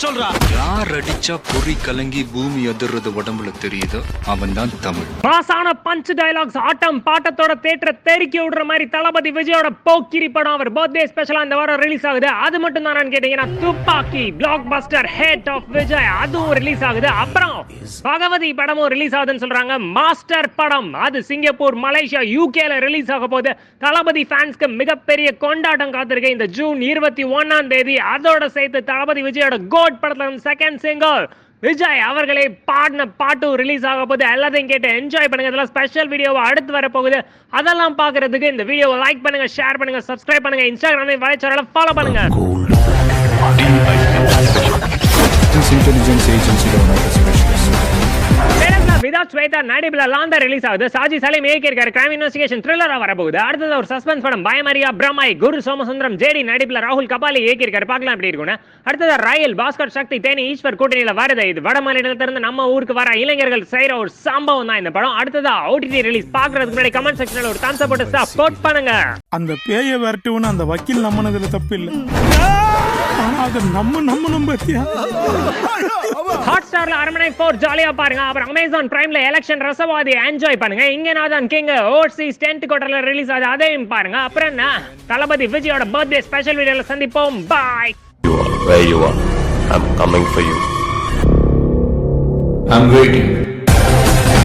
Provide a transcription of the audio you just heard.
சொல்றா. யார் அடிச்சா பொறி கலங்கி பூமி அதிர்றது உடம்புல தெரியுதோ அவன் தான் தமிழ். மாசான பஞ்ச் டயலாக்ஸ் ஆட்டம் பாட்டத்தோட தேட்டரை தெறிக்கி விடுற மாதிரி தளபதி விஜயோட போக்கிரி படம் அவர் பர்த்டே ஸ்பெஷலா இந்த வாரம் ரிலீஸ் ஆகுது. அது மட்டும் தான் கேட்டீங்கன்னா Thuppakki blockbuster hit of Vijay அதுவும் ரிலீஸ் ஆகுது. அப்புறம் பகவதி படமும் ரிலீஸ் ஆகுதுன்னு சொல்றாங்க. மாஸ்டர் படம் அது சிங்கப்பூர், மலேசியா, யூகேல ரிலீஸ் ஆக போகுது. தளபதி ஃபேன்ஸ்க்கு மிகப்பெரிய கொண்டாட்டம் காத்திருக்கு இந்த ஜூன் 21ஆம் தேதி. அதோட சேர்த்து தளபதி விஜயோட கோட் படத்துல செகண்ட் சிங்கிள் விஜய் அவர்களே பாடின பாட்டும் ரிலீஸ் ஆக போகுது. எல்லாத்தையும் கேட்டு என்ஜாய் பண்ணுங்க. இதெல்லாம் ஸ்பெஷல் வீடியோவை அடுத்து வர போகுது. அதெல்லாம் பார்க்கறதுக்கு இந்த வீடியோவை லைக் பண்ணுங்க, ஷேர் பண்ணுங்க, சப்ஸ்கிரைப் பண்ணுங்க, இன்ஸ்டாகிராம் வலைச்சோரல ஃபாலோ பண்ணுங்க. விதாத் ஸ்வேதா நடிப்புல லாந்தா ரிலீஸ் ஆகுது. சாஜி சலீம் இயக்கியிருக்காரு. கிரைம் இன்வெஸ்டிகேஷன் த்ரில்லரா வரப்போகுது. அடுத்தது ஒரு சஸ்பென்ஸ் படம் பயமரியா பிரம்மாய் குரு சோமசுந்தரம் ஜேடி நடிப்புல ராகுல் கபாலி இயக்கியிருக்காரு. பார்க்கலாம் எப்படி இருக்கும்னு. அடுத்தது ரயில் பாஸ்கர் சக்தி தேனி ஈஸ்வர் கூட்டணியில வருது. இது வட மாநிலத்திலிருந்து நம்ம ஊருக்கு வர இளைஞர்கள் செய்யற ஒரு சம்பவம் தான் இந்த படம். அடுத்ததா ஓடிடி ரிலீஸ். பார்க்கறதுக்கு முன்னாடி கமெண்ட் செக்ஷன்ல ஒரு தம்ஸ் அப் போட்டு சப்போர்ட் பண்ணுங்க. அந்த பேயை விரட்டுவனு அந்த வக்கீல் நம்பினதுல தப்பு இல்ல. ஆனா அது நம்ம பத்தியா ஹாட்ஸ்டார்ல அரண்மனை 4 ஜாலியா பாருங்க. அப்புறம் அமேசான் பிரைம்ல எலெக்ஷன் ரசவாதி என்ஜாய் பண்ணுங்க. இங்க நான் கிங் ஓவர்சீஸ் 10th குவார்டர்ல ரிலீஸ் ஆகுது. அதையும் பாருங்க. அப்புறம் என்ன தளபதி விஜயோட பர்த்டே ஸ்பெஷல் வீடியோல சந்திப்போம். பாய். Where you are, I'm coming for you. I'm waiting.